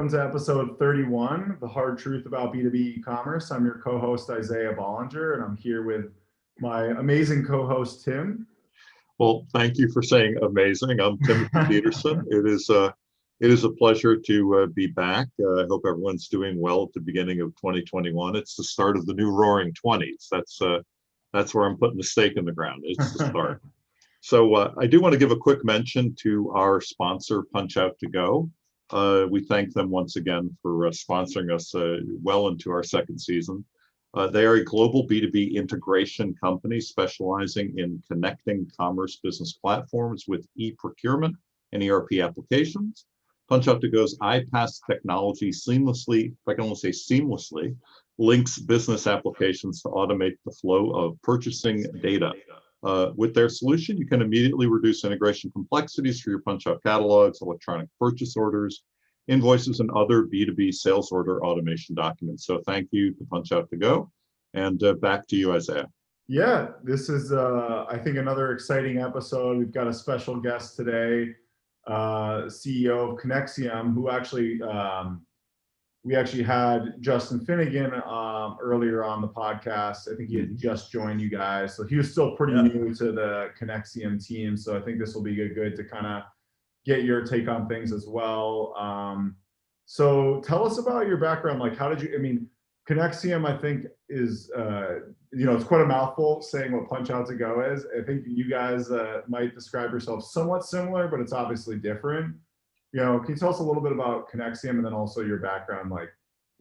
welcome to episode 31, The Hard Truth About B2B Ecommerce. I'm your co-host, Isaiah Bollinger, and I'm here with my amazing co-host, Tim. Well, thank you for saying amazing. I'm Timothy Peterson. It is a pleasure to be back. I hope everyone's doing well at the beginning of 2021. It's the start of the new Roaring 20s. That's where I'm putting the stake in the ground. It's the start. So I do want to give a quick mention to our sponsor, Punch Out to Go. We thank them once again for sponsoring us well into our second season. They are a global B2B integration company specializing in connecting commerce business platforms with e-procurement and ERP applications. Punch Out to Go's iPaaS technology seamlessly, if I can almost say seamlessly, links business applications to automate the flow of purchasing data. With their solution, you can immediately reduce integration complexities for your Punch-Out catalogs, electronic purchase orders, invoices, and other B2B sales order automation documents. So thank you to Punch-Out to Go. And back to you, Isaiah. Yeah, this is, I think, another exciting episode. We've got a special guest today, CEO of Conexiom, who actually, we actually had Justin Finnegan earlier on the podcast. I think he had just joined you guys. So he was still pretty new to the Conexiom team. So I think this will be good to kind of get your take on things as well. So tell us about your background. Like, how did you, I mean, Conexiom, I think, is, it's quite a mouthful saying what Punch Out to Go is. I think you guys might describe yourselves somewhat similar, but it's obviously different. Can you tell us a little bit about Conexiom and then also your background? Like,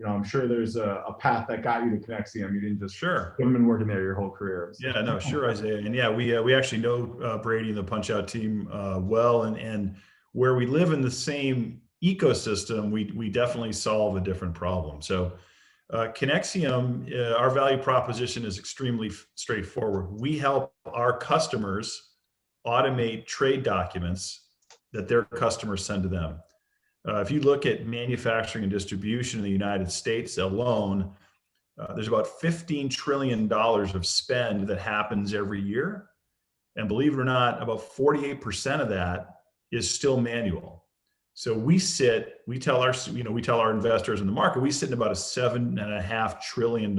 I'm sure there's a path that got you to Conexiom. You didn't just you haven't been working there your whole career. So. Yeah, no, sure, Isaiah. And yeah, we actually know Grady and the Punch Out team well, and where we live in the same ecosystem, we definitely solve a different problem. So Conexiom, our value proposition is extremely straightforward. We help our customers automate trade documents that their customers send to them. If you look at manufacturing and distribution in the United States alone, there's about $15 trillion of spend that happens every year. And believe it or not, about 48% of that is still manual. So we tell our investors in the market, we sit in about a $7.5 trillion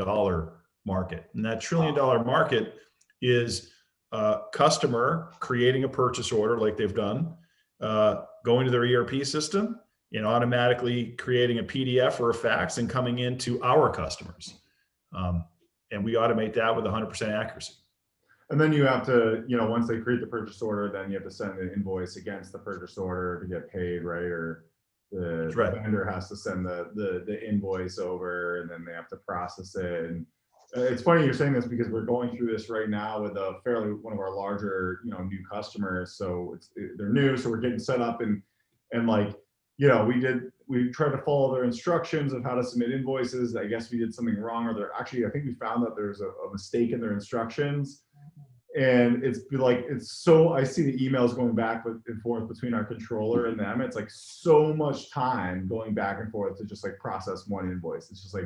market. And that $1 trillion market is a customer creating a purchase order like they've done, going to their ERP system and automatically creating a PDF or a fax and coming into our customers. And we automate that with 100% accuracy. And then you have to, once they create the purchase order, then you have to send an invoice against the purchase order to get paid, right? Or the vendor has to send the invoice over, and then they have to process it. And it's funny you're saying this because we're going through this right now with one of our larger, new customers. So they're new, so we're getting set up and like, we tried to follow their instructions of how to submit invoices. I guess we did something wrong, or I think we found that there's a mistake in their instructions. And it's like, I see the emails going back and forth between our controller and them. It's like so much time going back and forth to just like process one invoice. It's just like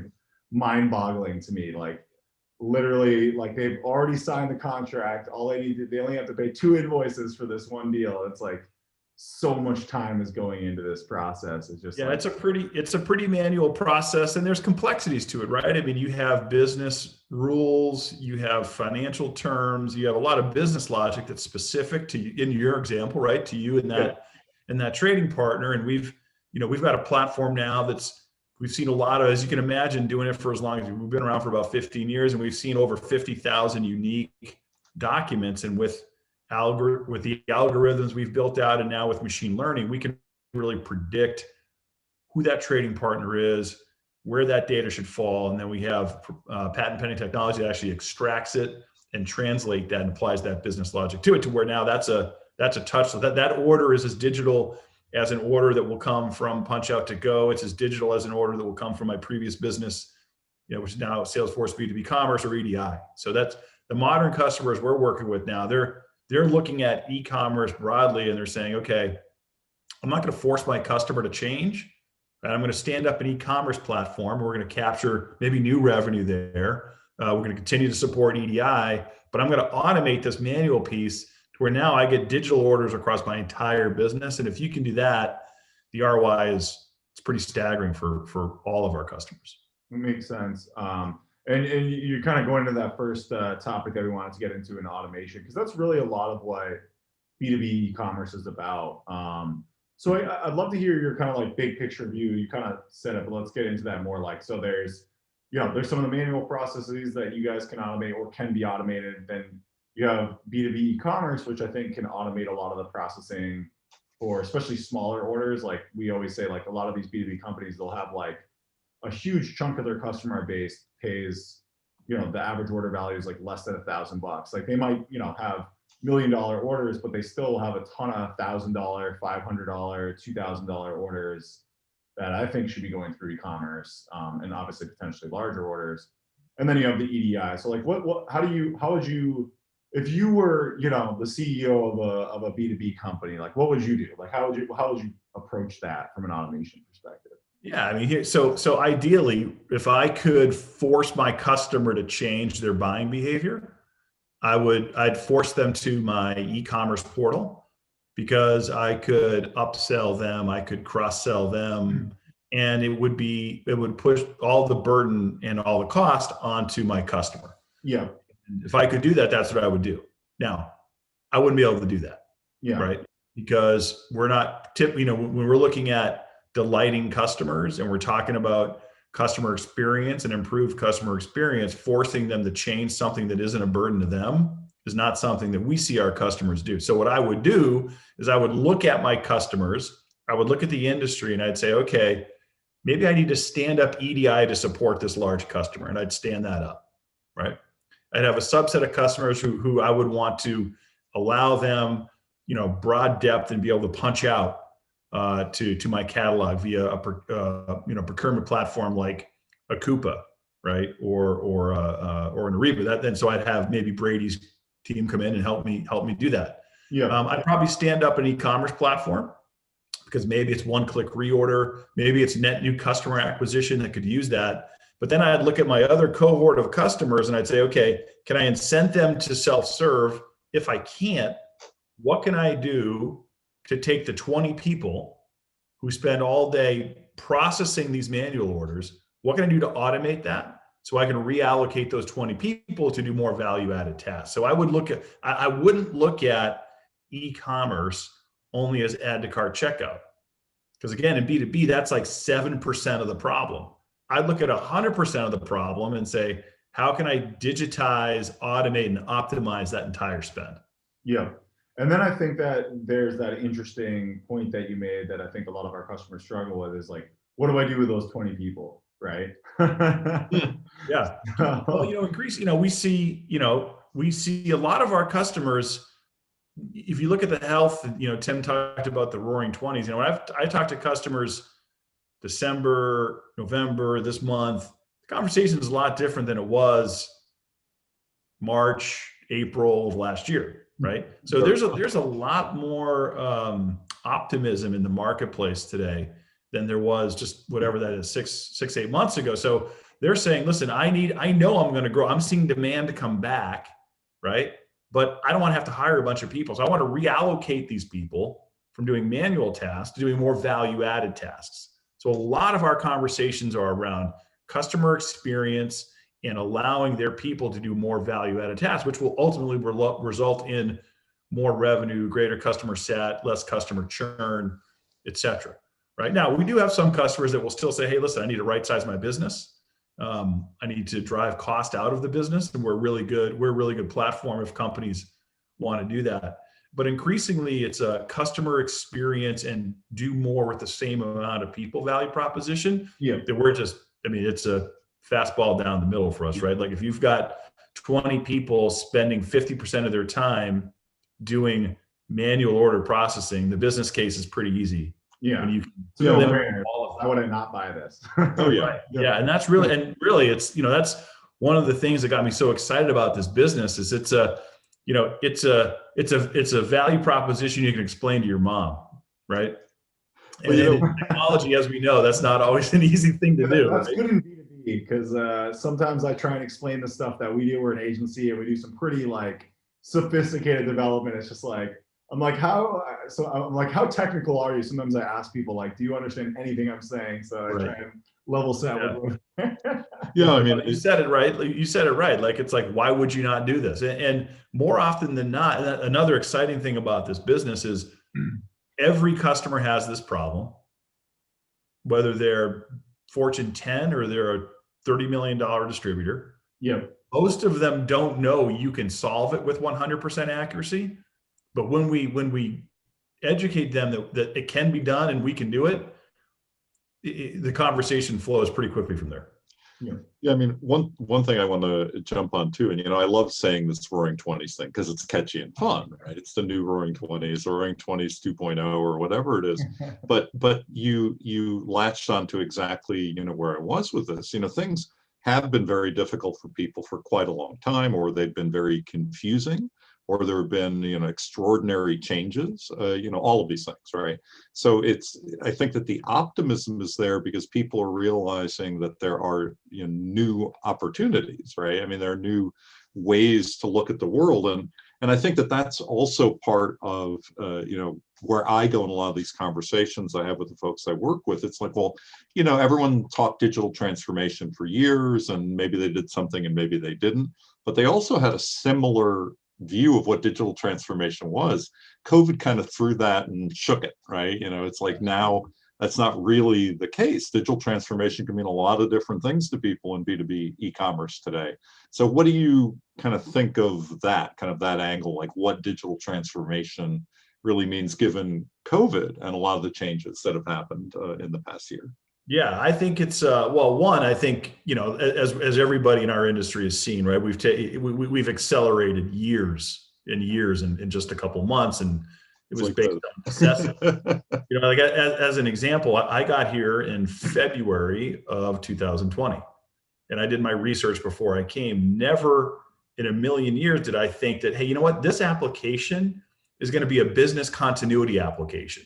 mind boggling to me. Like, literally, like, they've already signed the contract. They only have to pay 2 invoices for this one deal. It's like so much time is going into this process. It's just it's a pretty manual process, and there's complexities to it, right? I mean, you have business rules, you have financial terms, you have a lot of business logic that's specific to you, in your example, right, to you and that trading partner. And we've got a platform now we've seen a lot of, as you can imagine, doing it for as long as we've been around for about 15 years, and we've seen over 50,000 unique documents. And with the algorithms we've built out, and now with machine learning, we can really predict who that trading partner is, where that data should fall. And then we have patent pending technology that actually extracts it and translate that and applies that business logic to it, to where now that's a touch. So that order is as digital as an order that will come from Punch Out to Go. It's as digital as an order that will come from my previous business, which is now Salesforce B2B Commerce, or EDI. So that's the modern customers we're working with now. They're looking at e-commerce broadly, and they're saying, okay, I'm not going to force my customer to change. And I'm going to stand up an e-commerce platform. We're going to capture maybe new revenue there. We're going to continue to support EDI, but I'm going to automate this manual piece to where now I get digital orders across my entire business. And if you can do that, the ROI is it's pretty staggering for all of our customers. It makes sense. And you're kind of going to that first topic that we wanted to get into in automation, because that's really a lot of what B2B e-commerce is about. So I'd love to hear your kind of like big picture view. You kind of said it, but let's get into that more. Like, so there's some of the manual processes that you guys can automate or can be automated. Then you have B2B e-commerce, which I think can automate a lot of the processing for especially smaller orders. Like we always say, like a lot of these B2B companies, they'll have like a huge chunk of their customer base pays, the average order value is like less than $1,000. Like they might, have $1 million orders, but they still have a ton of $1,000, $500, $2,000 orders that I think should be going through e-commerce, and obviously potentially larger orders. And then you have the EDI. So like, how would you, if you were, the CEO of a B2B company, like what would you do? Like, how would you approach that from an automation perspective? Yeah, I mean, so ideally, if I could force my customer to change their buying behavior, I'd force them to my e-commerce portal, because I could upsell them, I could cross-sell them, and it would push all the burden and all the cost onto my customer. Yeah. If I could do that, that's what I would do. Now, I wouldn't be able to do that. Yeah. Right? Because we're not when we're looking at delighting customers and we're talking about customer experience and improved customer experience, forcing them to change something that isn't a burden to them is not something that we see our customers do. So what I would do is I would look at my customers, I would look at the industry, and I'd say, okay, maybe I need to stand up EDI to support this large customer, and I'd stand that up, right? I'd have a subset of customers who I would want to allow them, broad depth and be able to punch out to my catalog via a procurement platform like a Coupa, right, or an Ariba. So I'd have maybe Grady's team come in and help me do that. Yeah. I'd probably stand up an e-commerce platform, because maybe it's one-click reorder, maybe it's net new customer acquisition that could use that. But then I'd look at my other cohort of customers and I'd say, okay, can I incent them to self-serve? If I can't, what can I do to take the 20 people who spend all day processing these manual orders? What can I do to automate that so I can reallocate those 20 people to do more value-added tasks? So I wouldn't look at e-commerce only as add to cart checkout, because again, in B2B, that's like 7% of the problem. I'd look at 100% of the problem and say, how can I digitize, automate, and optimize that entire spend? Yeah. And then I think that there's that interesting point that you made that I think a lot of our customers struggle with is like, what do I do with those 20 people, right? Yeah. Well, we see a lot of our customers. If you look at the health, Tim talked about the roaring 20s. I talked to customers December, November, this month, the conversation is a lot different than it was March, April of last year, right? So there's a lot more optimism in the marketplace today than there was just whatever that is, 8 months ago. So they're saying, listen, I know I'm going to grow. I'm seeing demand to come back, right? But I don't want to have to hire a bunch of people. So I want to reallocate these people from doing manual tasks to doing more value-added tasks. So a lot of our conversations are around customer experience and allowing their people to do more value-added tasks, which will ultimately result in more revenue, greater customer sat, less customer churn, et cetera. Right now, we do have some customers that will still say, hey, listen, I need to right-size my business. I need to drive cost out of the business, and we're a really good platform if companies want to do that. But increasingly, it's a customer experience and do more with the same amount of people value proposition. Yeah. That it's a fastball down the middle for us, right? Like if you've got 20 people spending 50% of their time doing manual order processing, the business case is pretty easy. Yeah. Why would I not buy this? Oh yeah. Right. Yeah. And that's really, it's, that's one of the things that got me so excited about this business is it's a value proposition you can explain to your mom, right? And in technology, as we know, that's not always an easy thing to do. That's good in B2B because sometimes I try and explain the stuff that we do. We're an agency and we do some pretty like sophisticated development. It's just like, I'm like, how technical are you? Sometimes I ask people like, do you understand anything I'm saying? So I try and level set with them. Yeah, I mean, you said it right. You said it right. Like, it's like, why would you not do this? And more often than not, another exciting thing about this business is every customer has this problem, whether they're Fortune 10 or they're a $30 million distributor. Yep. Most of them don't know you can solve it with 100% accuracy. But when we educate them that it can be done and we can do it, the conversation flows pretty quickly from there. Yeah, I mean, one thing I want to jump on too, and I love saying this Roaring 20s thing because it's catchy and fun, right? It's the new Roaring 20s, Roaring 20s 2.0, or whatever it is. But you latched onto exactly where I was with this. Things have been very difficult for people for quite a long time, or they've been very confusing, or there have been extraordinary changes, all of these things, right? So I think that the optimism is there because people are realizing that there are new opportunities, right? I mean, there are new ways to look at the world, and I think that that's also part of where I go in a lot of these conversations I have with the folks I work with. It's like, well, everyone talked digital transformation for years, and maybe they did something and maybe they didn't, but they also had a similar view of what digital transformation was. COVID kind of threw that and shook it, right? It's like now that's not really the case. Digital transformation can mean a lot of different things to people in B2B e-commerce today. So what do you kind of think of that, kind of that angle, like what digital transformation really means given COVID and a lot of the changes that have happened in the past year? Yeah, I think it's well, one, I think as everybody in our industry has seen, right? We've accelerated years and years in just a couple months, and it was based on necessity. Like as an example, I got here in February of 2020, and I did my research before I came. Never in a million years did I think that, hey, you know what? This application is going to be a business continuity application.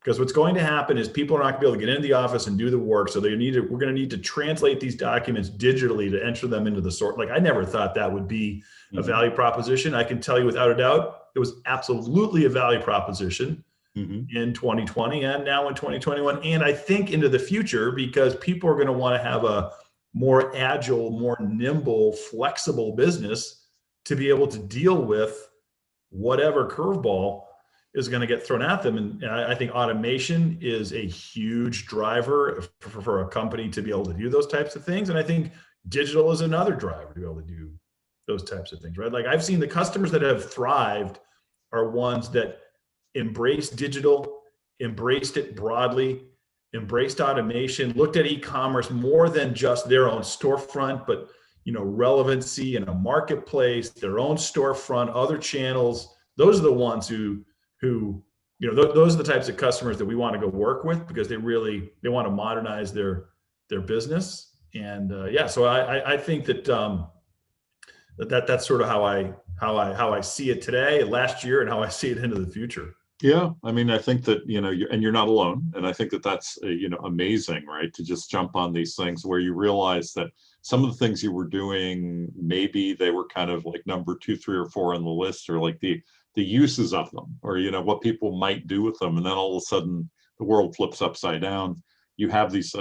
Because what's going to happen is people are not going to be able to get into the office and do the work. So we're going to need to translate these documents digitally to enter them into the sort. Like, I never thought that would be a value proposition. I can tell you without a doubt, it was absolutely a value proposition in 2020 and now in 2021. And I think into the future, because people are going to want to have a more agile, more nimble, flexible business to be able to deal with whatever curveball is going to get thrown at them. And I think automation is a huge driver for a company to be able to do those types of things. And I think digital is another driver to be able to do those types of things, right? Like, I've seen the customers that have thrived are ones that embraced digital, embraced it broadly, embraced automation, looked at e-commerce more than just their own storefront, but relevancy in a marketplace, their own storefront, other channels. Those are the ones who those are the types of customers that we want to go work with, because they want to modernize their business. And so I think that that's sort of how I see it today, last year, and how I see it into the future. Yeah, I mean, I think that you're not alone, and I think that that's amazing, right? To just jump on these things where you realize that some of the things you were doing, maybe they were kind of like number 2, 3, or 4 on the list, or like the uses of them, or what people might do with them, and then all of a sudden the world flips upside down. You have these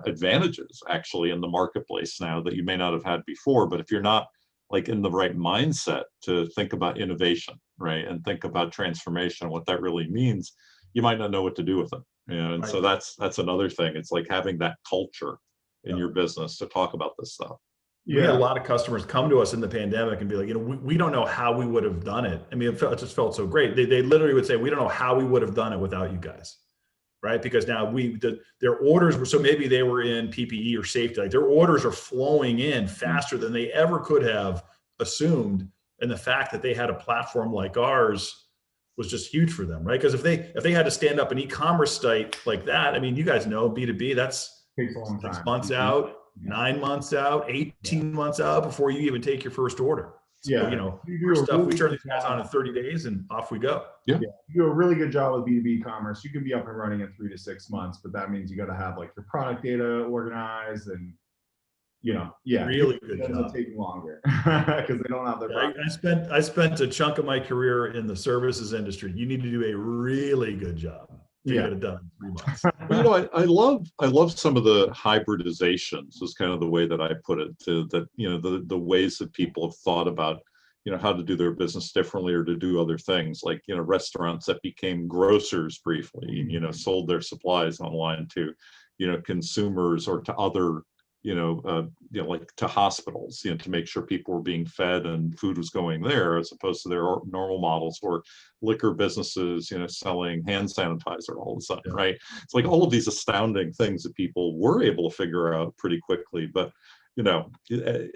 advantages actually in the marketplace now that you may not have had before. But if you're not like in the right mindset to think about innovation, right, and think about transformation, what that really means, you might not know what to do with them. And so that's another thing. It's like having that culture in your business to talk about this stuff. We had a lot of customers come to us in the pandemic and be like, we don't know how we would have done it. I mean, it just felt so great. They literally would say, we don't know how we would have done it without you guys, right? Because now their orders were, so maybe they were in PPE or safety, like their orders are flowing in faster than they ever could have assumed. And the fact that they had a platform like ours was just huge for them, right? Because if they had to stand up an e-commerce site like that, I mean, you guys know B2B, that's takes a long time. 6 months out, 9 months out, 18 months out before you even take your first order. So, we turn these guys on in 30 days and off we go. Yeah. You do a really good job with B2B commerce. You can be up and running in 3 to 6 months, but that means you got to have like your product data organized and Yeah, Really it good ends job. up taking longer because they don't have their I spent a chunk of my career in the services industry. You need to do a really good job to get it done in 3 months. Well, I love some of the hybridizations is kind of the way that I put it, to that, the ways that people have thought about, how to do their business differently or to do other things, like, restaurants that became grocers briefly, sold their supplies online to, consumers or to other, like to hospitals, to make sure people were being fed and food was going there, as opposed to their normal models, or liquor businesses, selling hand sanitizer all of a sudden, right? It's like all of these astounding things that people were able to figure out pretty quickly. But,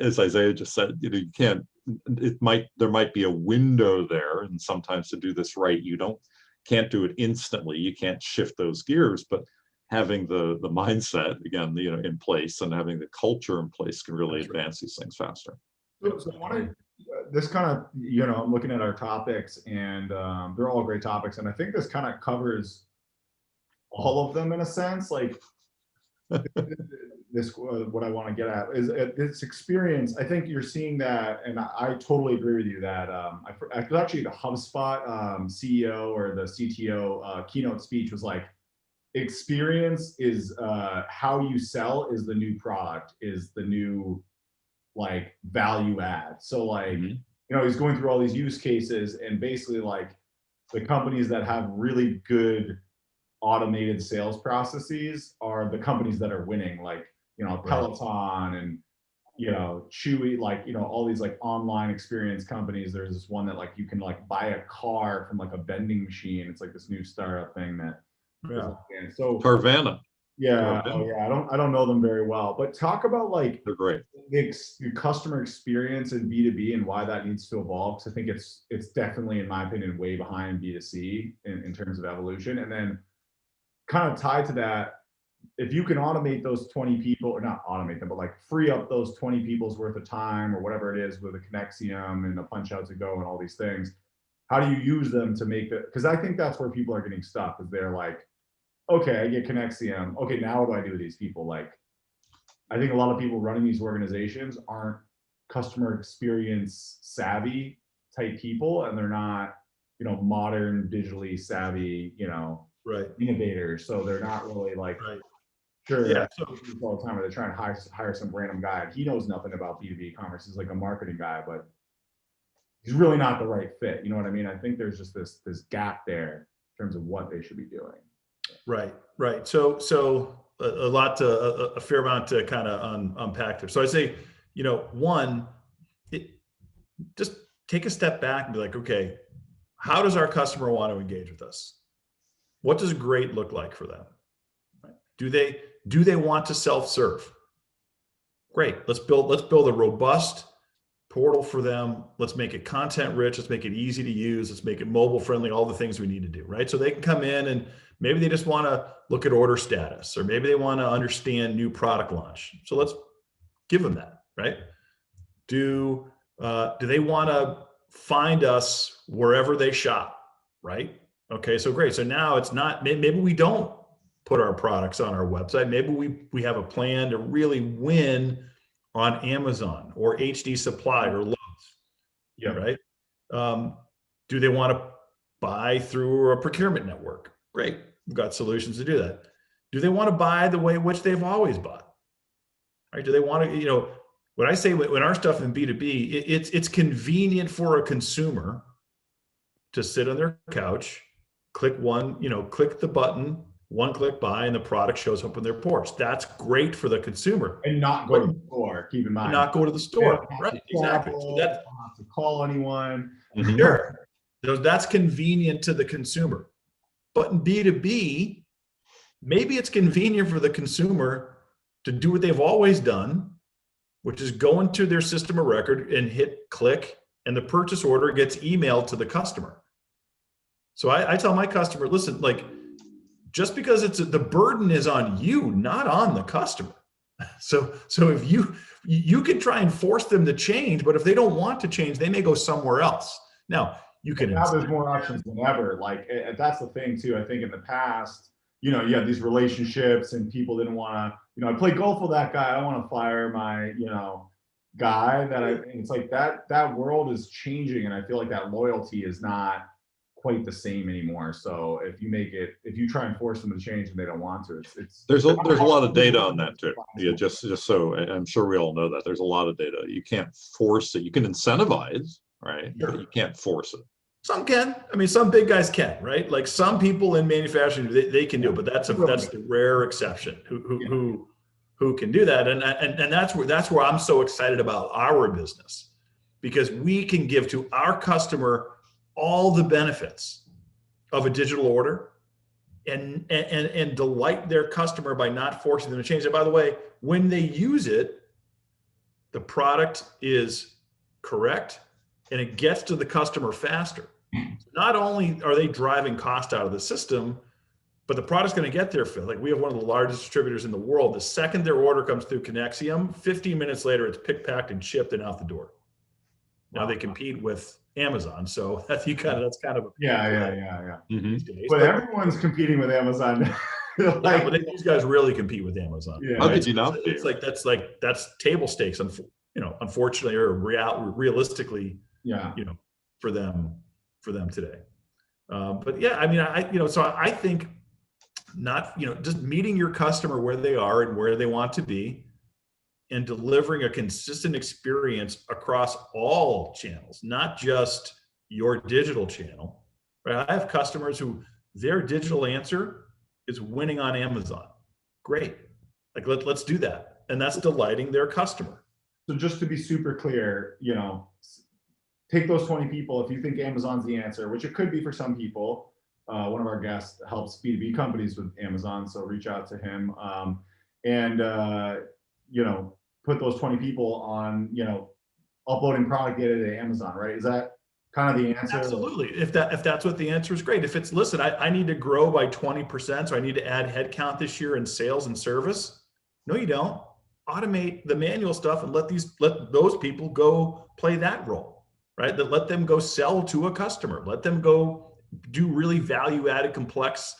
as Isaiah just said, you can't, there might be a window there, and sometimes to do this right, can't do it instantly. You can't shift those gears, but having the mindset again, in place, and having the culture in place can really advance these things faster. So this kind of, I'm looking at our topics, and they're all great topics, and I think this kind of covers all of them in a sense. Like this, what I want to get at is this experience. I think you're seeing that, and I totally agree with you that actually the HubSpot CEO or the CTO keynote speech was like, experience is how you sell is the new product, is the new like value add. So like, he's going through all these use cases, and basically like the companies that have really good automated sales processes are the companies that are winning, like, Peloton and, Chewy, like, all these like online experience companies. There's this one that like you can like buy a car from like a vending machine. It's like this new startup thing that so Carvana. Yeah. Oh yeah. I don't know them very well, but talk about like they're great. The customer experience in B2B and why that needs to evolve. Because I think it's definitely, in my opinion, way behind B2C in terms of evolution. And then kind of tied to that, if you can automate those 20 people, or not automate them, but like free up those 20 people's worth of time or whatever it is with a Conexiom and the punch out to go and all these things, how do you use them to make the, because I think that's where people are getting stuck, is they're like, okay, I get Conexiom. Okay, now what do I do with these people? Like, I think a lot of people running these organizations aren't customer experience savvy type people, and they're not, modern digitally savvy, innovators. So they're not really like, sure, Yeah. all the time, or they're trying to hire some random guy, and he knows nothing about B2B commerce. He's like a marketing guy, but he's really not the right fit. You know what I mean? I think there's just this gap there in terms of what they should be doing. Right. So a fair amount to kind of unpack there. So I'd say, one, just take a step back and be like, okay, how does our customer want to engage with us? What does great look like for them? Do they want to self-serve? Great. Let's build a robust portal for them. Let's make it content rich. Let's make it easy to use. Let's make it mobile friendly, all the things we need to do, right? So they can come in and maybe they just want to look at order status, or maybe they want to understand new product launch. So let's give them that, right? Do they want to find us wherever they shop, right? Okay, so great. So now it's not, maybe we don't put our products on our website. Maybe we have a plan to really win on Amazon or HD Supply or Lowe's. Yeah. Right. Do they want to buy through a procurement network? Great. We've got solutions to do that. Do they want to buy the way in which they've always bought? Right. Do they want to, when I say when our stuff in B2B, it's convenient for a consumer to sit on their couch, click the button, one click buy, and the product shows up on their porch. That's great for the consumer. And not go to the store, keep in mind. Not go to the store. Right, exactly. So don't have to call anyone. Sure. That's convenient to the consumer. But in B2B, maybe it's convenient for the consumer to do what they've always done, which is go into their system of record and hit click, and the purchase order gets emailed to the customer. So I tell my customer, listen, like, just because the burden is on you, not on the customer. So if you can try and force them to change, but if they don't want to change, they may go somewhere else. Now you can. Now there's more options than ever. Like that's the thing too. I think in the past, you know, you have these relationships and people didn't want to, you know, I play golf with that guy. I want to fire my, you know, guy that it's like that world is changing. And I feel like that loyalty is not quite the same anymore. So if you try and force them to change and they don't want to, there's a lot of data on that too. Yeah, just so I'm sure we all know that there's a lot of data. You can't force it. You can incentivize, right? Sure. But you can't force it. Some can. I mean, some big guys can, right? Like some people in manufacturing, they can do it, but that's the rare exception who can do that. And that's where I'm so excited about our business, because we can give to our customer all the benefits of a digital order and delight their customer by not forcing them to change it. By the way, when they use it, the product is correct and it gets to the customer faster. Not only are they driving cost out of the system, but the product's going to get there. Like we have one of the largest distributors in the world. The second their order comes through Conexiom, 15 minutes later, it's picked, packed, and shipped and out the door. Now they compete with Amazon, so that's kind of yeah. These days. But everyone's competing with Amazon. Like, but these guys really compete with Amazon. Yeah. How could you not? It's that's table stakes, you know, unfortunately or realistically, yeah, you know, for them today. But yeah, I mean, so I think not, you know, just meeting your customer where they are and where they want to be, and delivering a consistent experience across all channels, not just your digital channel. Right? I have customers who their digital answer is winning on Amazon. Great. Like let's do that. And that's delighting their customer. So just to be super clear, you know, take those 20 people. If you think Amazon's the answer, which it could be for some people, one of our guests helps B2B companies with Amazon. So reach out to him. You know, put those 20 people on, you know, uploading product data to Amazon, right? Is that kind of the answer? Absolutely. If that's what the answer is, great. If it's, listen, I need to grow by 20%, so I need to add headcount this year in sales and service. No, you don't. Automate the manual stuff and let those people go play that role, right? Let them go sell to a customer. Let them go do really value-added, complex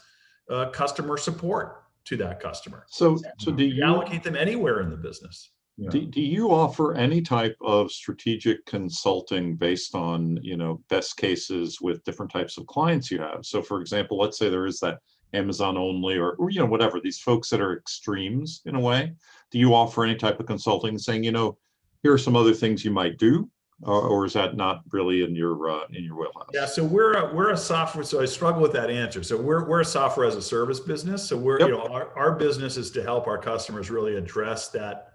customer support to that customer. So do you allocate them anywhere in the business? Yeah. Do you offer any type of strategic consulting based on, you know, best cases with different types of clients you have? So for example, let's say there is that Amazon only or you know, whatever, these folks that are extremes in a way. Do you offer any type of consulting saying, you know, here are some other things you might do? Or is that not really in your wheelhouse? Yeah, so we're a software. So I struggle with that answer. So we're a software as a service business. So you know, our business is to help our customers really address that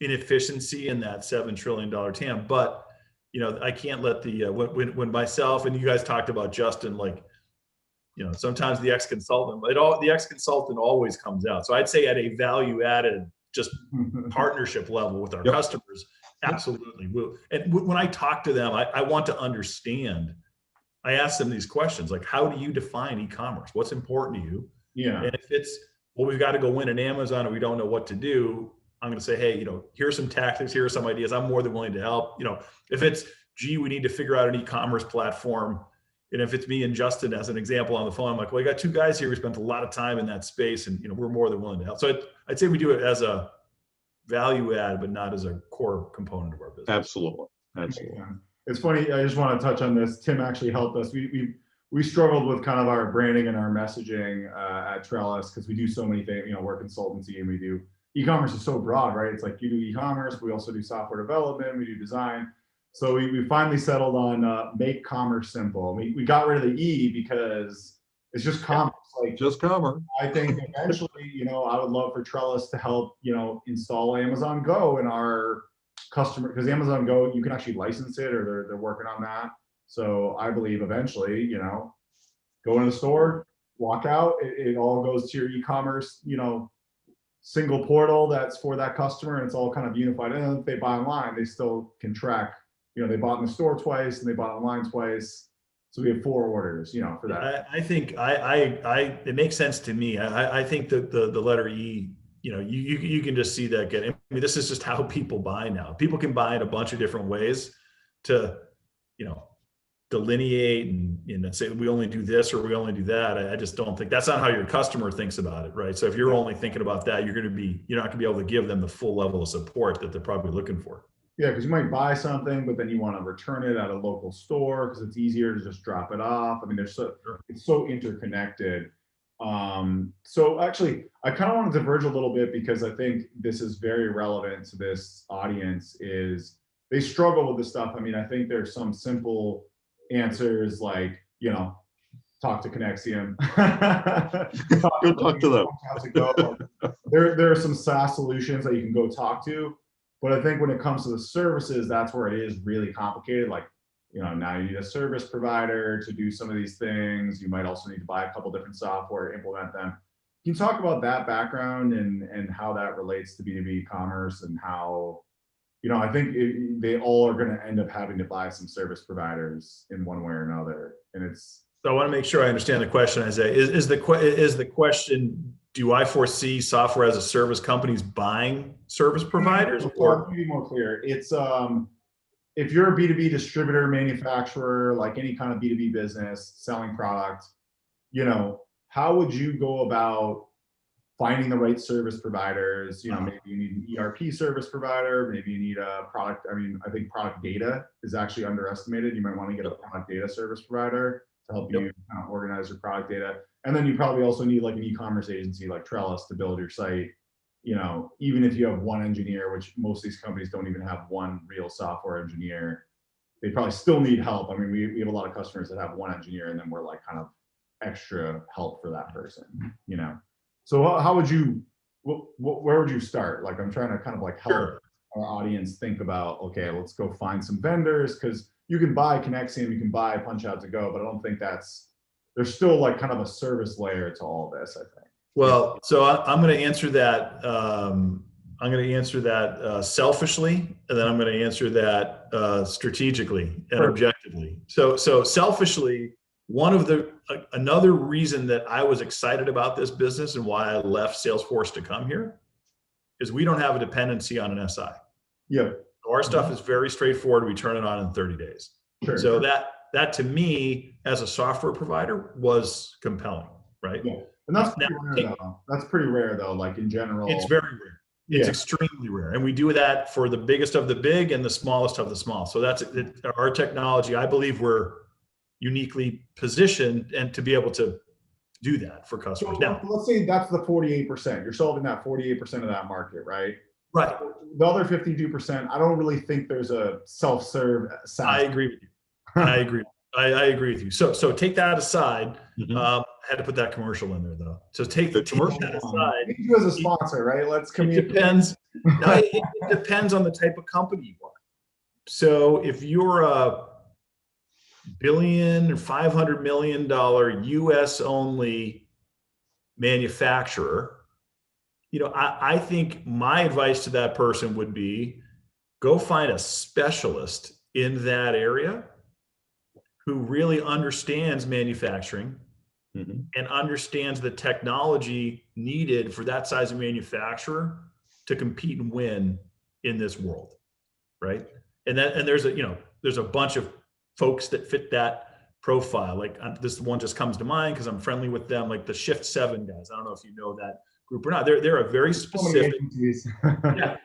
inefficiency in that $7 trillion TAM. But you know, I can't let the when myself and you guys talked about Justin, like, you know, sometimes the ex-consultant always comes out. So I'd say at a value-added, just partnership level with our customers. Absolutely. And when I talk to them, I want to understand. I ask them these questions, like, how do you define e-commerce? What's important to you? Yeah. And if it's, well, we've got to go win an Amazon and we don't know what to do, I'm going to say, hey, you know, here's some tactics, here are some ideas. I'm more than willing to help. You know, if it's, gee, we need to figure out an e-commerce platform. And if it's me and Justin as an example on the phone, I'm like, well, I got two guys here who spent a lot of time in that space, and you know, we're more than willing to help. So I'd say we do it as a value add, but not as a core component of our business. Absolutely. It's funny. I just want to touch on this. Tim actually helped us. We struggled with kind of our branding and our messaging at Trellis because we do so many things. You know, we're consultancy and we do e-commerce is so broad, right? It's like you do e-commerce. We also do software development. We do design. So we finally settled on make commerce simple. We got rid of the E because it's just commerce. Like just commerce. I think eventually, you know, I would love for Trellis to help, you know, install Amazon Go in our customer, because Amazon Go, you can actually license it, or they're working on that. So I believe eventually, you know, go in the store, walk out, it all goes to your e-commerce, you know, single portal that's for that customer, and it's all kind of unified. And if they buy online, they still can track, you know, they bought in the store twice and they bought online twice. So we have 4 orders, you know, for that. I think it makes sense to me. I think that the letter E, you know, you can just see that getting. I mean, this is just how people buy now. People can buy in a bunch of different ways to, you know, delineate and say we only do this or we only do that. I just don't think that's not how your customer thinks about it, right? So if you're only thinking about that, you're not going to be able to give them the full level of support that they're probably looking for. Yeah, because you might buy something, but then you want to return it at a local store because it's easier to just drop it off. I mean, it's so interconnected. So actually, I kind of want to diverge a little bit because I think this is very relevant to this audience. Is they struggle with this stuff. I mean, I think there's some simple answers like, talk to Conexiom. Go talk to them. There are some SaaS solutions that you can go talk to. But I think when it comes to the services, that's where it is really complicated. Like, now you need a service provider to do some of these things. You might also need to buy a couple different software, implement them. Can you talk about that background and how that relates to B2B commerce and how, I think they all are going to end up having to buy some service providers in one way or another. And so I want to make sure I understand the question, Isaiah. Is the question, do I foresee software as a service companies buying service providers? Or to be more clear, it's if you're a B2B distributor, manufacturer, like any kind of B2B business selling product, how would you go about finding the right service providers? Maybe you need an ERP service provider, maybe you need a product. I mean, I think product data is actually underestimated. You might want to get a product data service provider to help you kind of organize your product data. And then you probably also need like an e-commerce agency like Trellis to build your site. Even if you have one engineer, which most of these companies don't even have one real software engineer, they probably still need help. I mean, we have a lot of customers that have one engineer and then we're like kind of extra help for that person, So how would you, where would you start? Like, I'm trying to kind of like help our audience think about, okay, let's go find some vendors, because you can buy Conexiom, you can buy Punch Out to Go, but I don't think there's still like kind of a service layer to all this, I think. Well, so I'm going to answer that. I'm going to answer that selfishly, and then I'm going to answer that strategically and objectively. So selfishly, another reason that I was excited about this business and why I left Salesforce to come here is we don't have a dependency on an SI. Yeah. Our stuff is very straightforward. We turn it on in 30 days. Sure. So that to me as a software provider was compelling, right? Yeah. And that's pretty rare though. That's pretty rare though, like in general. It's very rare. It's extremely rare. And we do that for the biggest of the big and the smallest of the small. So that's our technology. I believe we're uniquely positioned and to be able to do that for customers. So now, let's say that's the 48%. You're solving that 48% of that market, right? Right. The other 52%, I don't really think there's a self-serve SaaS. I agree with you. I agree. I agree with you. So take that aside. I had to put that commercial in there though. So take that aside. You as a sponsor, right? Let's communicate. It depends. It depends on the type of company you are. So if you're a billion or $500 million US only manufacturer, I think my advice to that person would be go find a specialist in that area who really understands manufacturing and understands the technology needed for that size of manufacturer to compete and win in this world, right? And there's a bunch of folks that fit that profile. Like this one just comes to mind because I'm friendly with them, like the Shift 7 guys. I don't know if you know that group or not. They're a very specific,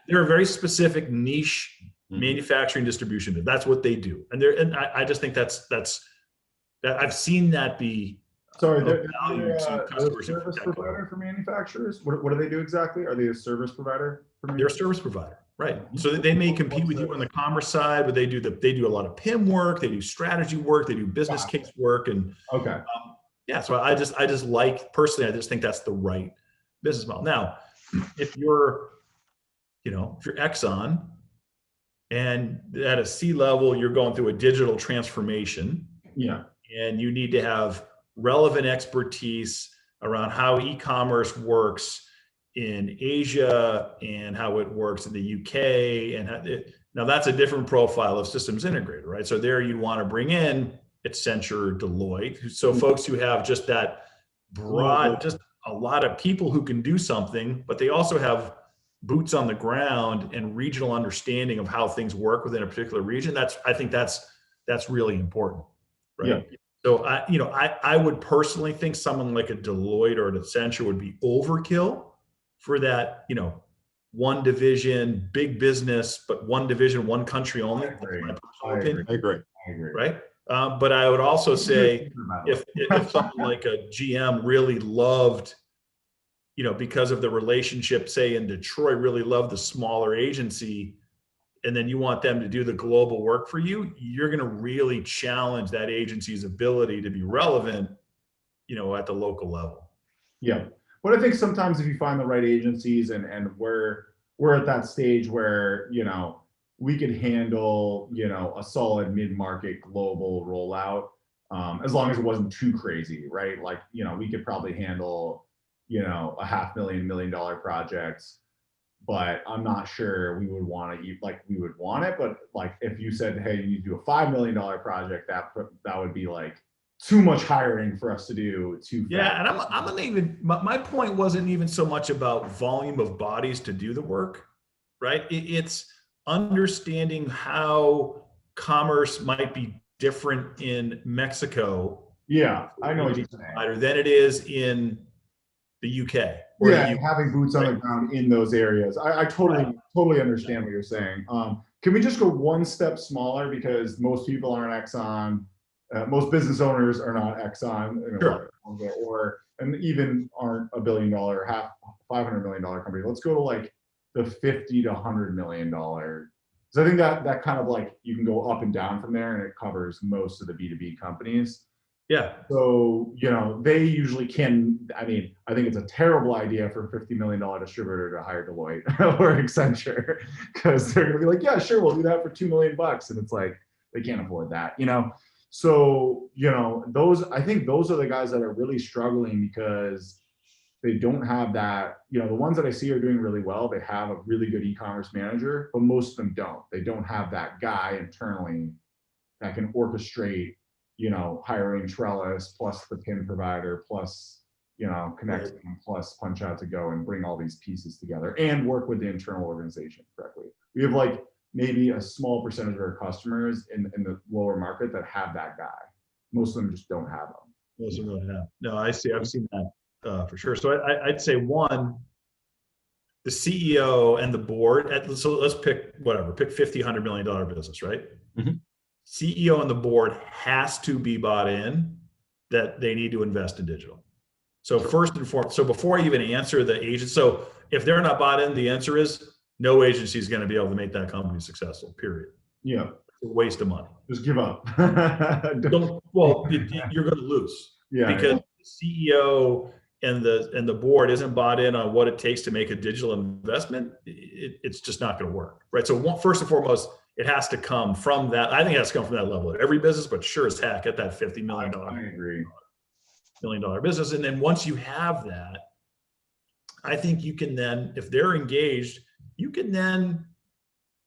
they're a very specific niche manufacturing distribution. That's what they do. And I just think that I've seen that be they're a service provider for manufacturers. What do they do exactly? Are they a service provider for manufacturers? They're a service provider, right? So they may compete with you on the commerce side, but they do a lot of PIM work, they do strategy work, they do business case work, and so I just like personally, I just think that's the right business model. Now, if you're Exxon and at a C level, you're going through a digital transformation, and you need to have relevant expertise around how e-commerce works in Asia and how it works in the UK. Now that's a different profile of systems integrator, right? So there you want to bring in Accenture, Deloitte. So folks who have just that broad, just a lot of people who can do something, but they also have boots on the ground and regional understanding of how things work within a particular region. I think that's really important. right? Yeah. So I would personally think someone like a Deloitte or an Accenture would be overkill for that, one division, big business, but one division, one country only. I agree. Right. But I would also say if someone like a GM really loved, because of the relationship, say in Detroit, really loved the smaller agency, and then you want them to do the global work for you, you're going to really challenge that agency's ability to be relevant, at the local level. Yeah. But I think sometimes if you find the right agencies and we're at that stage where, we could handle, a solid mid-market global rollout, as long as it wasn't too crazy, right? Like, we could probably handle, a $500,000, $1 million projects, but I'm not sure we would want to we would want it. But like, if you said, hey, you need to do a $5 million project, that would be like too much hiring for us to do too fast. Yeah. And I'm gonna even, my point wasn't even so much about volume of bodies to do the work, right? It's understanding how commerce might be different in Mexico. Yeah, I know what you're saying. Than it is in the UK. Yeah, having boots on the ground in those areas. I totally understand what you're saying. Can we just go one step smaller, because most people aren't Exxon, most business owners are not Exxon, and even aren't $1 billion, $500 million company. Let's go to like the $50 to $100 million. So I think that kind of like, you can go up and down from there, and it covers most of the B2B companies. Yeah. So, they usually can, I think it's a terrible idea for a $50 million distributor to hire Deloitte or Accenture, because they're going to be like, yeah, sure, we'll do that for $2 million. And it's like, they can't afford that, So, I think those are the guys that are really struggling, because they don't have that, the ones that I see are doing really well, they have a really good e-commerce manager, but most of them don't. They don't have that guy internally that can orchestrate, hiring Trellis plus the PIM provider plus, Conexiom plus Punch Out to Go, and bring all these pieces together and work with the internal organization correctly. We have like maybe a small percentage of our customers in the lower market that have that guy. Most of them just don't have them. Most of them don't have. No, I've seen that for sure. So I'd say one, the CEO and the board, so let's pick $50, $100 million business, right? Mm-hmm. CEO and the board has to be bought in that they need to invest in digital. So first and foremost, so before I even answer the agent, so if they're not bought in, the answer is no agency is going to be able to make that company successful, period. Yeah. It's a waste of money. Just give up. You're going to lose. Yeah. Because the CEO and the board isn't bought in on what it takes to make a digital investment, it's just not going to work, right? So first and foremost, it has to come from that. I think it has to come from that level of every business, but sure as heck at that $50 million. I agree. $1 million business. And then once you have that, I think you can then, if they're engaged, you can then,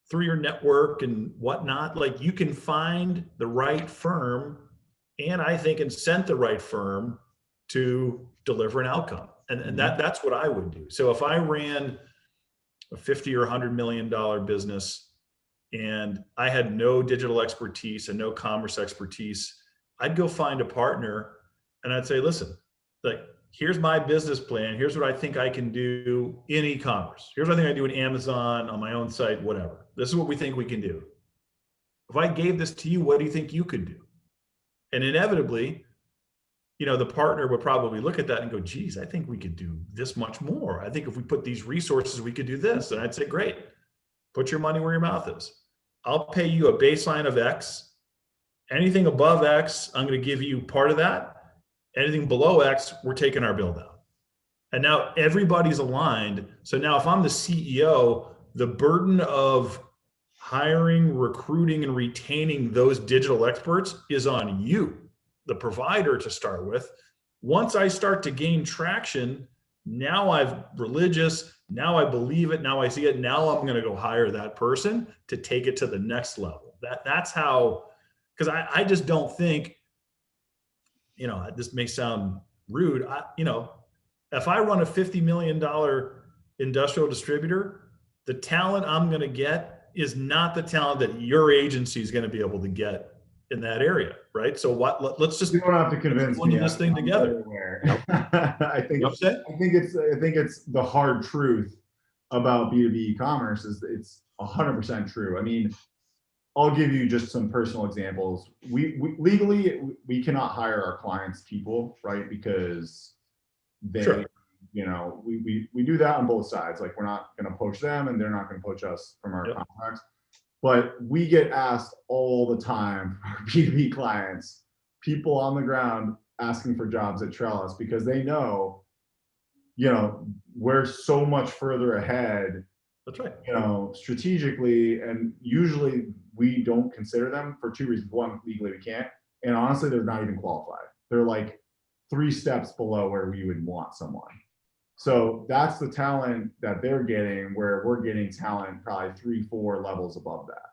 through your network and whatnot, like you can find the right firm, and I think incent the right firm to deliver an outcome. And that's what I would do. So if I ran a $50 or $100 million business and I had no digital expertise and no commerce expertise, I'd go find a partner and I'd say, listen, like, here's my business plan. Here's what I think I can do in e-commerce. Here's what I think I do in Amazon, on my own site, whatever. This is what we think we can do. If I gave this to you, what do you think you could do? And inevitably, the partner would probably look at that and go, geez, I think we could do this much more. I think if we put these resources, we could do this. And I'd say, great, put your money where your mouth is. I'll pay you a baseline of X. Anything above X, I'm going to give you part of that. Anything below X, we're taking our bill down. And now everybody's aligned. So now if I'm the CEO, the burden of hiring, recruiting, and retaining those digital experts is on you, the provider, to start with. Once I start to gain traction, now I'm religious, now I believe it, now I see it, now I'm going to go hire that person to take it to the next level. That's how, because I just don't think, this may sound rude, if I run a $50 million industrial distributor, the talent I'm going to get is not the talent that your agency is going to be able to get in that area, right? So let's just You don't have to convince go into me. this thing together. I think it's the hard truth about B2B e-commerce is it's 100% true. I mean, I'll give you just some personal examples. We legally we cannot hire our clients' people, right? Because they, Sure. you know, we do that on both sides. Like, we're not going to poach them, and they're not going to poach us from our contracts. But we get asked all the time from our B2B clients, people on the ground asking for jobs at Trellis, because they know, you know, we're so much further ahead. That's right. You know, strategically, and usually we don't consider them for two reasons. One, legally we can't, and honestly, they're not even qualified. They're like 3 steps below where we would want someone. So that's the talent that they're getting, where we're getting talent probably 3-4 levels above that.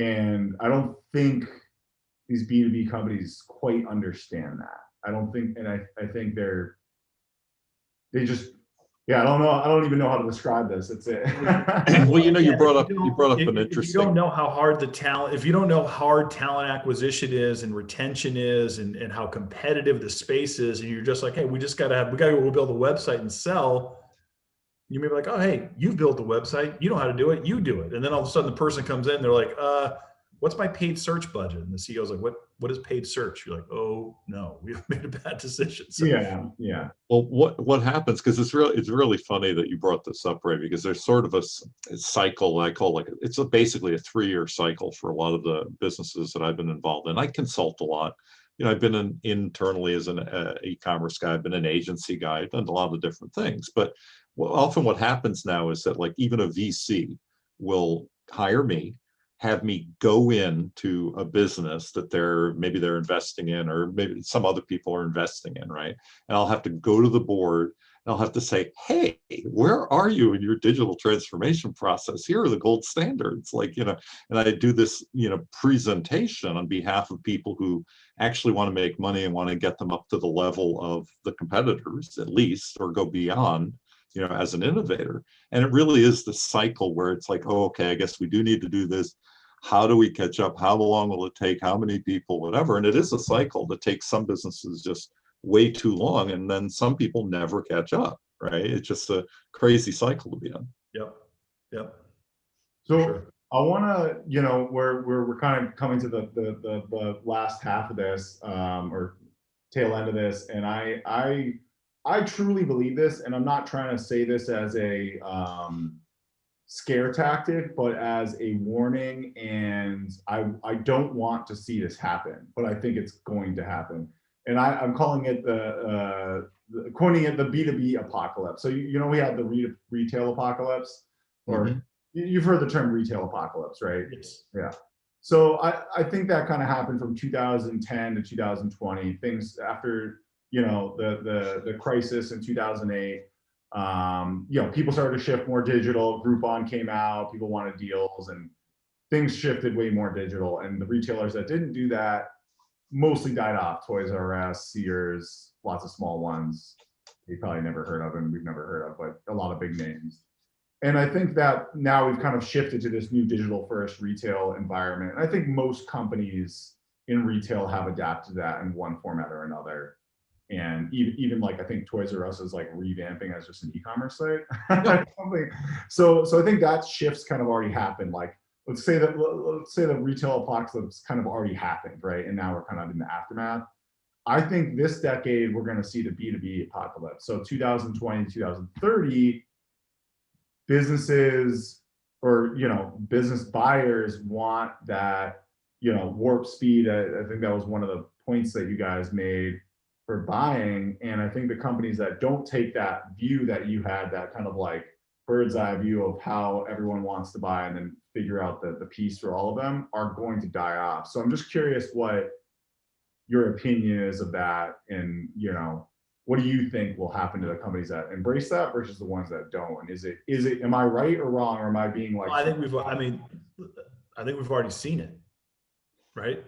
And I don't think these B2B companies quite understand that. I don't think, and I think they just, yeah, I don't know. I don't even know how to describe this. It's it. Well, you know, you brought up an interesting. If you don't know how hard if you don't know how hard talent acquisition is and retention is, and how competitive the space is, and you're just like, hey, we gotta go build a website and sell. You may be like, oh, hey, you've built the website. You know how to do it. You do it. And then all of a sudden the person comes in, they're like, what's my paid search budget? And the CEO's like, what is paid search? You're like, oh no, we've made a bad decision. So, yeah. Well, what happens, because it's really funny that you brought this up, Ray, because there's sort of a cycle I call, like, it's basically a 3-year cycle for a lot of the businesses that I've been involved in. I consult a lot. You know, I've been internally as an e-commerce guy. I've been an agency guy. I've done a lot of different things. But often what happens now is that, like, even a VC will hire me, have me go into a business that maybe they're investing in, or maybe some other people are investing in, right? And I'll have to go to the board, and I'll have to say, hey, where are you in your digital transformation process? Here are the gold standards, like, you know, and I do this, you know, presentation on behalf of people who actually want to make money and want to get them up to the level of the competitors, at least, or go beyond, you know, as an innovator. And it really is the cycle where it's like, oh, okay, I guess we do need to do this. How do we catch up? How long will it take? How many people, whatever. And it is a cycle that takes some businesses just way too long. And then some people never catch up, right? It's just a crazy cycle to be on. Yep. So sure. I want to, you know, we're kind of coming to the last half of this, or tail end of this. And I truly believe this, and I'm not trying to say this as a scare tactic, but as a warning. And I don't want to see this happen, but I think it's going to happen. And I'm calling it coining it the B2B apocalypse. So you know, we had the retail apocalypse, or you've heard the term retail apocalypse, right? Yes. Yeah. So I think that kind of happened from 2010 to 2020. Things after, you know, the crisis in 2008. You know, people started to shift more digital. Groupon came out, people wanted deals, and things shifted way more digital. And the retailers that didn't do that mostly died off. Toys R Us, Sears, lots of small ones you probably never heard of, and we've never heard of, but a lot of big names. And I think that now we've kind of shifted to this new digital first retail environment. And I think most companies in retail have adapted to that in one format or another. And even like, I think Toys R Us is like revamping as just an e-commerce site. So I think that shift's kind of already happened. Like, let's say the retail apocalypse kind of already happened, right? And now we're kind of in the aftermath. I think this decade we're going to see the B2B apocalypse. So 2020, 2030, businesses, or, you know, business buyers want that, you know, warp speed. I think that was one of the points that you guys made for buying. And I think the companies that don't take that view that you had, that kind of like bird's eye view of how everyone wants to buy and then figure out the piece for all of them, are going to die off. So I'm just curious what your opinion is of that. And, you know, what do you think will happen to the companies that embrace that versus the ones that don't? And is it, am I right or wrong? Or am I being like, I think we've already seen it, right?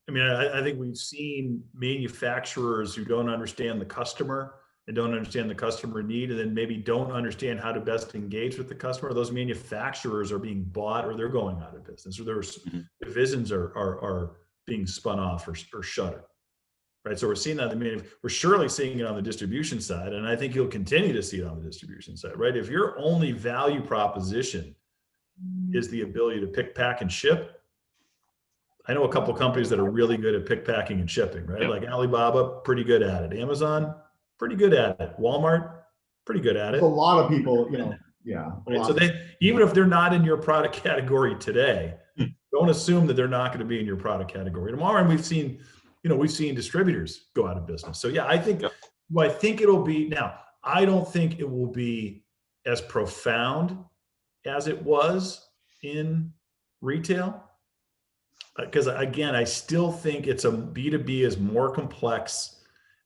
I mean, I think we've seen manufacturers who don't understand the customer and don't understand the customer need, and then maybe don't understand how to best engage with the customer. Those manufacturers are being bought, or they're going out of business, or their divisions are being spun off or shuttered, right? So we're seeing that. I mean, we're surely seeing it on the distribution side, and I think you'll continue to see it on the distribution side, right? If your only value proposition is the ability to pick, pack, and ship, I know a couple of companies that are really good at pick, packing, and shipping, right? Yep. Like Alibaba, pretty good at it. Amazon, pretty good at it. Walmart, pretty good at it. There's a lot of people, yeah. Right? So they, even if they're not in your product category today, don't assume that they're not going to be in your product category tomorrow. And we've seen distributors go out of business. So yeah, I think it'll be, now, I don't think it will be as profound as it was in retail. Because again, I still think B2B is more complex.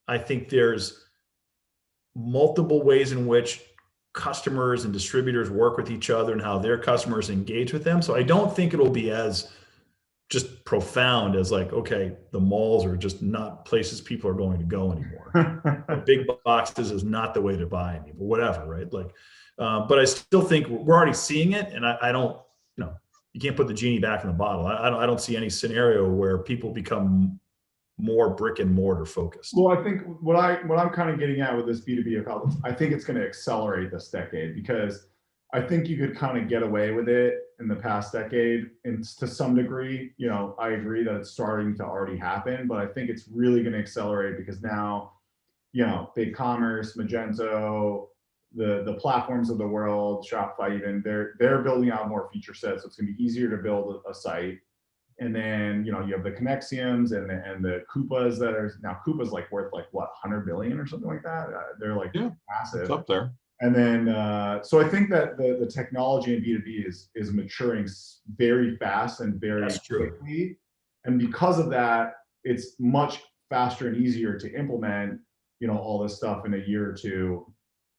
I think there's multiple ways in which customers and distributors work with each other and how their customers engage with them. So I don't think it'll be as just profound as like, okay, the malls are just not places people are going to go anymore. Big boxes is not the way to buy anymore, whatever, right? Like, but I still think we're already seeing it, and I don't, you can't put the genie back in the bottle. I don't see any scenario where people become more brick and mortar focused. Well, I think what I'm kind of getting at with this B2B Apocalypse, I think it's going to accelerate this decade, because I think you could kind of get away with it in the past decade, and to some degree, I agree that it's starting to already happen, but I think it's really going to accelerate because now, Big Commerce, Magento, the platforms of the world, Shopify even, they're building out more feature sets, so it's going to be easier to build a site. And then, you have the Conexioms and the Coupas that are now, Coupa's like worth like what, 100 billion or something like that. They're like massive. It's up there. And then, so I think that the technology in B2B is maturing very fast and very quickly. And because of that, it's much faster and easier to implement, all this stuff in a year or two.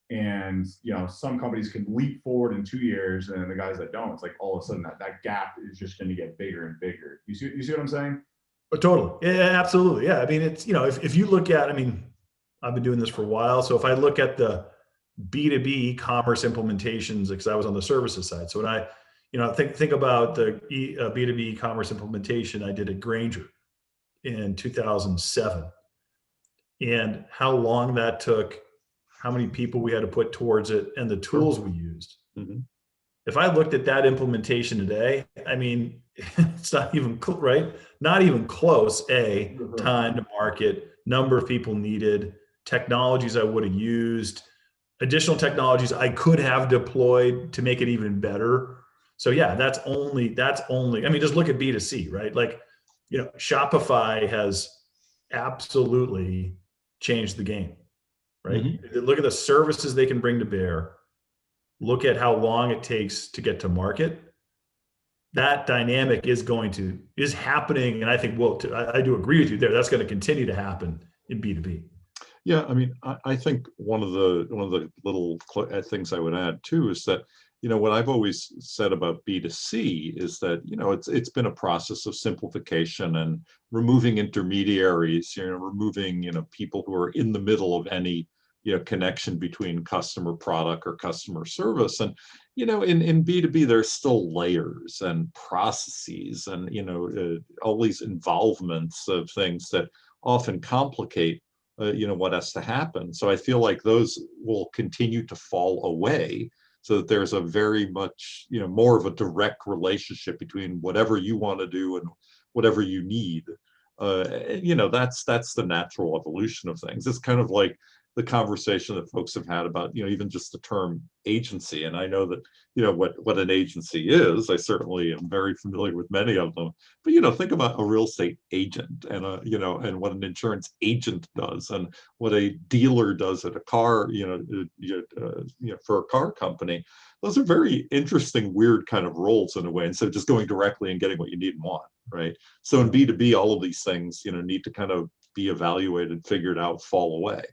And, some companies can leap forward in 2 years, and the guys that don't, it's like all of a sudden that gap is just going to get bigger and bigger. You see what I'm saying? But totally. Yeah, absolutely. Yeah. I mean, it's, if you look at, I've been doing this for a while. So if I look at the B2B commerce implementations, because I was on the services side. So when I, think about the B2B commerce implementation I did at Grainger in 2007, and how long that took, how many people we had to put towards it, and the tools we used. Mm-hmm. If I looked at that implementation today, it's not even right, not even close. Time to market, number of people needed, technologies I would have used, additional technologies I could have deployed to make it even better. So yeah, that's only, just look at B2C, right? Like, Shopify has absolutely changed the game, right? Mm-hmm. Look at the services they can bring to bear. Look at how long it takes to get to market. That dynamic is happening. And I think, I do agree with you there. That's going to continue to happen in B2B. Yeah, I think one of the little things I would add too is that, what I've always said about B2C is that, it's been a process of simplification and removing intermediaries, removing, people who are in the middle of any, connection between customer product or customer service. And, in B2B, there's still layers and processes and, all these involvements of things that often complicate what has to happen. So I feel like those will continue to fall away, so that there's a very much, more of a direct relationship between whatever you want to do and whatever you need. That's the natural evolution of things. It's kind of like the conversation that folks have had about, even just the term agency. And I know that, what an agency is. I certainly am very familiar with many of them. But, think about a real estate agent and, and what an insurance agent does and what a dealer does at a car, for a car company. Those are very interesting, weird kind of roles in a way, instead of just going directly and getting what you need and want, right? So in B2B, all of these things, need to kind of be evaluated, figured out, fall away.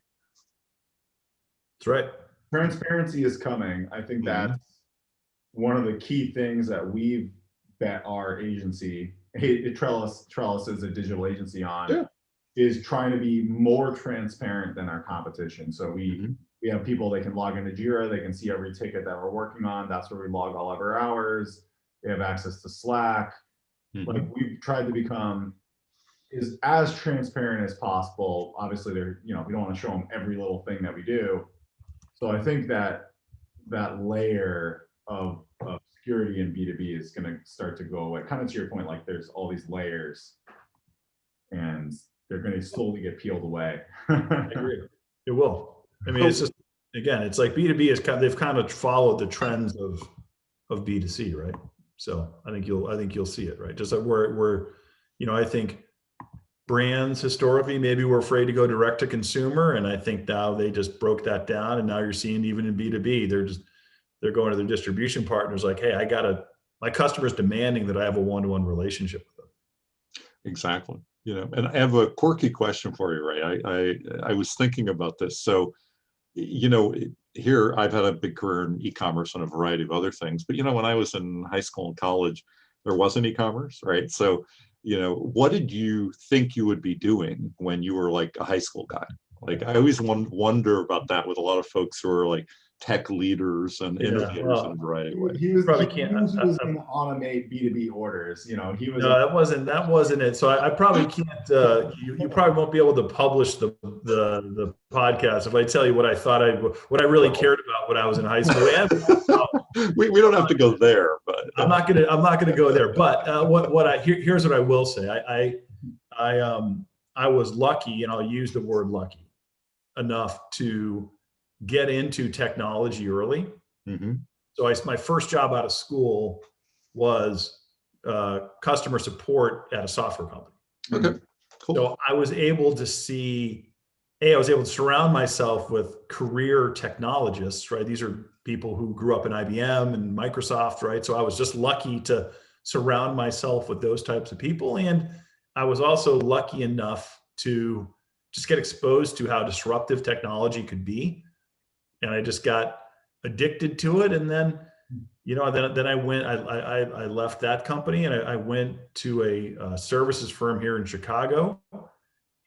That's right. Transparency is coming. I think that's one of the key things that we've bet our agency, Trellis is a digital agency on, is trying to be more transparent than our competition. So we have people, they can log into Jira, they can see every ticket that we're working on. That's where we log all of our hours. They have access to Slack. Like, we've tried to become is as transparent as possible. Obviously, they're, we don't want to show them every little thing that we do. So I think that layer of security in B2B is going to start to go away. Kind of to your point, like there's all these layers, and they're going to slowly get peeled away. I agree. It will. I mean, it's just, again, it's like B2B is they've kind of followed the trends of B2C, right? So I think you'll see it, right? Just like we're I think brands historically maybe were afraid to go direct to consumer, and I think now they just broke that down, and now you're seeing even in B2B, they're going to their distribution partners like, hey, my customer's demanding that I have a one-to-one relationship with them. Exactly. And I have a quirky question for you, Ray. I was thinking about this. So, here I've had a big career in e-commerce and a variety of other things, but when I was in high school and college, there wasn't e-commerce, right? So, what did you think you would be doing when you were like a high school guy? Like, I always wonder about that with a lot of folks who are like tech leaders and innovators in a variety of ways. He was going to automate B2B orders. He was. No, that wasn't it. So I probably can't. You probably won't be able to publish the podcast if I tell you what I really cared about when I was in high school. we don't have to go there, but I'm not gonna go there. But here's what I will say. I was lucky, and I'll use the word lucky, enough to get into technology early. Mm-hmm. So my first job out of school was customer support at a software company. Okay, cool. So I was able to surround myself with career technologists, right? These are people who grew up in IBM and Microsoft, right? So I was just lucky to surround myself with those types of people. And I was also lucky enough to just get exposed to how disruptive technology could be. And I just got addicted to it. And then, then I left that company, and I went to a services firm here in Chicago.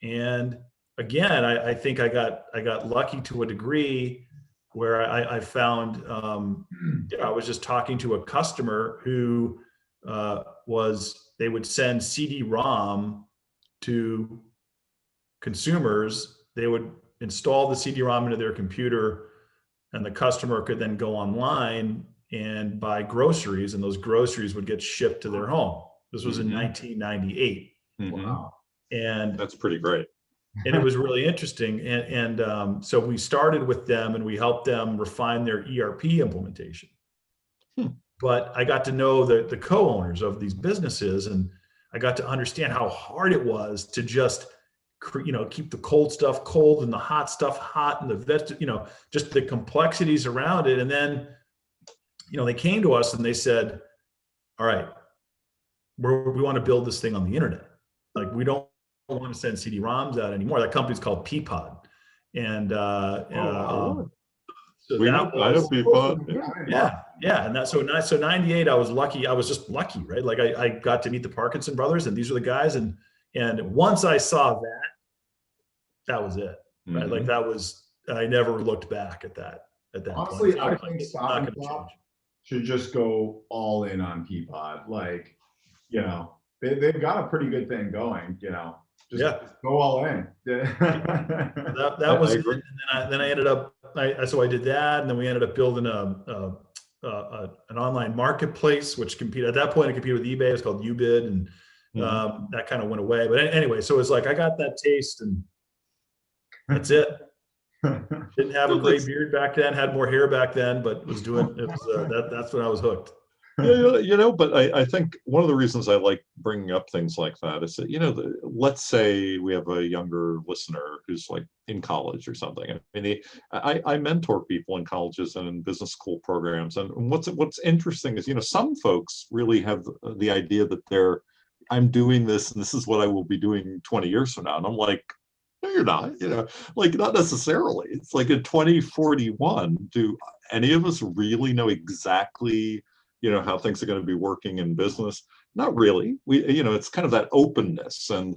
And again, I think I got lucky to a degree where I found, I was just talking to a customer who they would send CD-ROM to consumers. They would install the CD-ROM into their computer, and the customer could then go online and buy groceries, and those groceries would get shipped to their home. This was in 1998. Mm-hmm. Wow. And that's pretty great. And it was really interesting. And so we started with them, and we helped them refine their ERP implementation. But I got to know the co-owners of these businesses, and I got to understand how hard it was to just keep the cold stuff cold and the hot stuff hot, and just the complexities around it. And then, they came to us and they said, all right, we want to build this thing on the internet. Like, we don't want to send CD-ROMs out anymore. That company's called Peapod. And so I know Peapod. Yeah. And so 98, I was lucky. I was just lucky, right? Like I got to meet the Parkinson brothers, and these are the guys. And once I saw that was it, right? Mm-hmm. Like I never looked back at that Honestly, point. I think Stop and Shop should just go all in on Peapod. Like, they've got a pretty good thing going, just go all in. that was it. And then I ended up, so I did that, and then we ended up building an online marketplace, which competed at that point. It competed with eBay. It's called UBid, and that kind of went away. But anyway, so it's like I got that taste, and that's it. Didn't have a great beard back then. Had more hair back then, but was doing it. Was that's when I was hooked. But I think one of the reasons I like bringing up things like that is that, let's say we have a younger listener who's like in college or something. I mean, I mentor people in colleges and in business school programs. And what's interesting is, some folks really have the idea that I'm doing this, and this is what I will be doing 20 years from now. And I'm like, no, you're not, like, not necessarily. It's like in 2041, do any of us really know exactly how things are going to be working in business? Not really. It's kind of that openness and,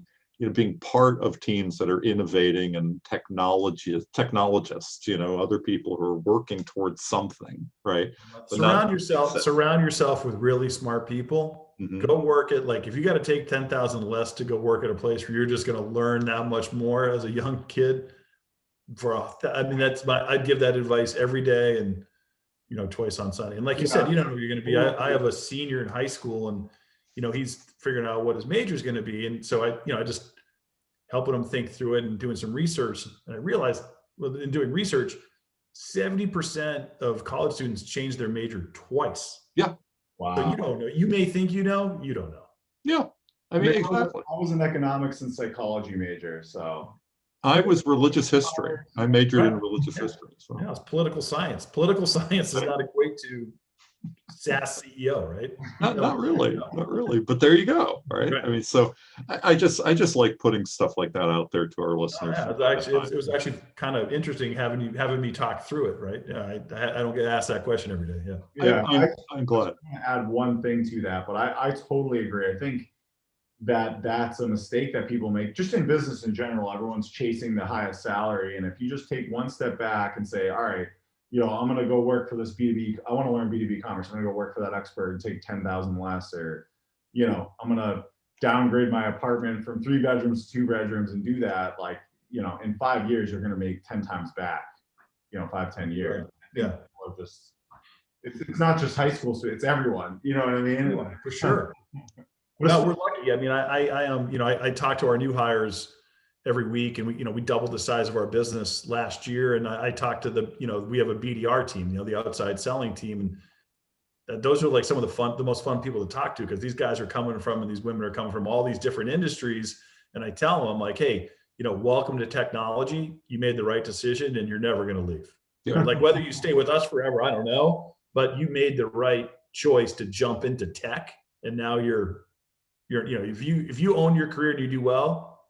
being part of teams that are innovating, and technologists, other people who are working towards something, right? Surround yourself with really smart people, Go work at, like, if you got to take 10,000 less to go work at a place where you're just going to learn that much more as a young kid, I'd give that advice every day, and, twice on Sunday. And like you said, you don't know who you're going to be. I have a senior in high school, and, he's figuring out what his major is going to be. And so I just helping him think through it and doing some research. And I realized, well, in doing research, 70% of college students change their major twice. Yeah. Wow. So you don't know. You may think you don't know. Yeah. I mean, exactly. I was an economics and psychology major, so. I was religious history. I majored in religious history. So. Yeah, it's political science. Political science does not equate to SaaS CEO, right? Not really. But there you go. Right. I mean, so I just like putting stuff like that out there to our listeners. It was actually kind of interesting having me talk through it. Right. Yeah, I don't get asked that question every day. Yeah. I'm glad. I'm gonna add one thing to that, but I totally agree. I think that's a mistake that people make just in business in general. Everyone's chasing the highest salary. And if you just take one step back and say, all right, I'm going to go work for this B2B. I want to learn B2B commerce. I'm going to go work for that expert and take 10,000 less, or, I'm going to downgrade my apartment from 3 bedrooms to 2 bedrooms and do that. Like, in 5 years, you're going to make 10 times back, 5-10 years. Right. Yeah. It's not just high school, so it's everyone, you know what I mean? Everyone, for sure. No, we're lucky. I mean, I talk to our new hires every week, and we doubled the size of our business last year. And I talked to we have a BDR team, the outside selling team, and those are like some of the most fun people to talk to, because these guys are coming from, and these women are coming from all these different industries. And I tell them, like, hey, welcome to technology. You made the right decision, and you're never going to leave. Yeah. Like, whether you stay with us forever, I don't know, but you made the right choice to jump into tech, and now you're if you own your career and you do well,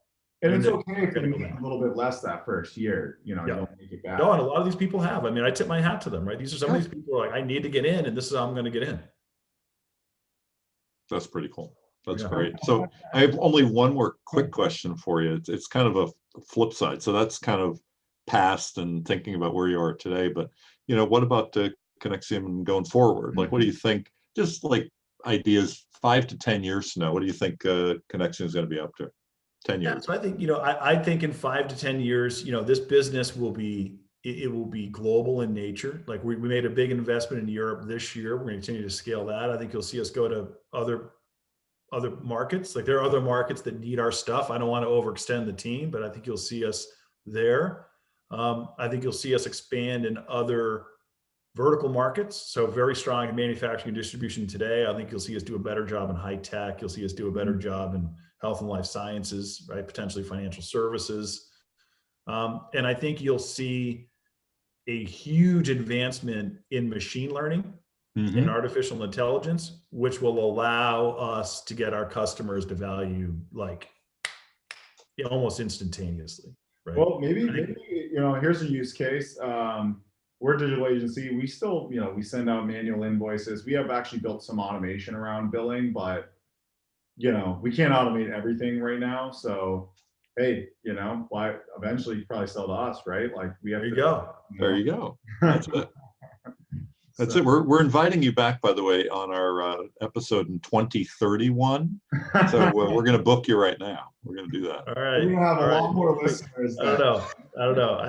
and it's okay if you make a little bit less that first year, you don't make it back. No, and a lot of these people have. I mean, I tip my hat to them, right? These are some of these people who are like, I need to get in, and this is how I'm going to get in. That's pretty cool. That's great. So I have only one more quick question for you. It's kind of a flip side. So that's kind of past and thinking about where you are today. But, what about the Conexiom going forward? Like, what do you think? Just like ideas 5 to 10 years from now, what do you think Conexiom is going to be up to? 10 years. Yeah, so I think, I think in 5 to 10 years, this business will be global in nature. Like, we made a big investment in Europe this year. We're going to continue to scale that. I think you'll see us go to other markets. Like, there are other markets that need our stuff. I don't want to overextend the team, but I think you'll see us there. I think you'll see us expand in other vertical markets. So very strong in manufacturing and distribution today. I think you'll see us do a better job in high tech. You'll see us do a better job in health and life sciences, right? Potentially financial services. And I think you'll see a huge advancement in machine learning and artificial intelligence, which will allow us to get our customers to value, like, almost instantaneously. Right? Well, maybe here's a use case. We're a digital agency. We still, we send out manual invoices. We have actually built some automation around billing, but, we can't automate everything right now. So, hey, why eventually you probably sell to us, right? Like, we have There you go. That's it. That's it. We're inviting you back, by the way, on our episode in 2031. So we're going to book you right now. We're going to do that. All right. We're going to have a lot more listeners. I don't know.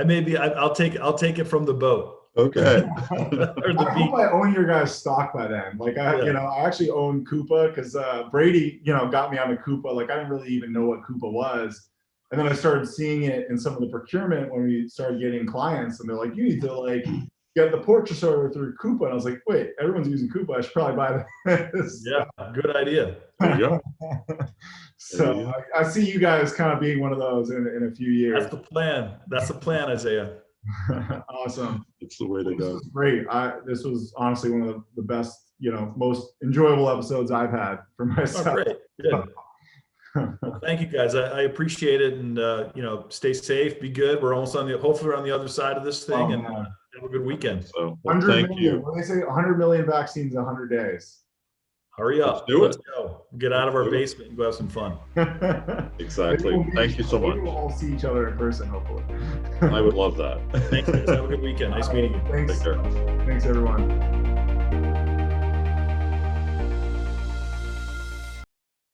I'll take it from the boat. Okay. I hope I own your guys' stock by then. Like, I actually own Coupa, because Brady, got me on the Coupa. Like, I didn't really even know what Coupa was. And then I started seeing it in some of the procurement when we started getting clients, and they're like, you need to get the purchase order through Coupa. And I was like, wait, everyone's using Coupa. I should probably buy this. Yeah, good idea. There you go. So I see you guys kind of being one of those in a few years. That's the plan, Isaiah. Awesome. It's the way to go. This was great. This was honestly one of the best, most enjoyable episodes I've had for myself. Oh, great. Good. Well, thank you guys. I appreciate it, and stay safe, be good. We're almost hopefully we're on the other side of this thing, and have a good weekend. So 100 million. When they say 100 million vaccines in 100 days. Hurry up. Let's go. Get out of our basement and go have some fun. Exactly. Thank you so much. We'll all see each other in person, hopefully. I would love that. Thanks, guys. Have a good weekend. Nice meeting you. Thanks. Take care. Thanks, everyone.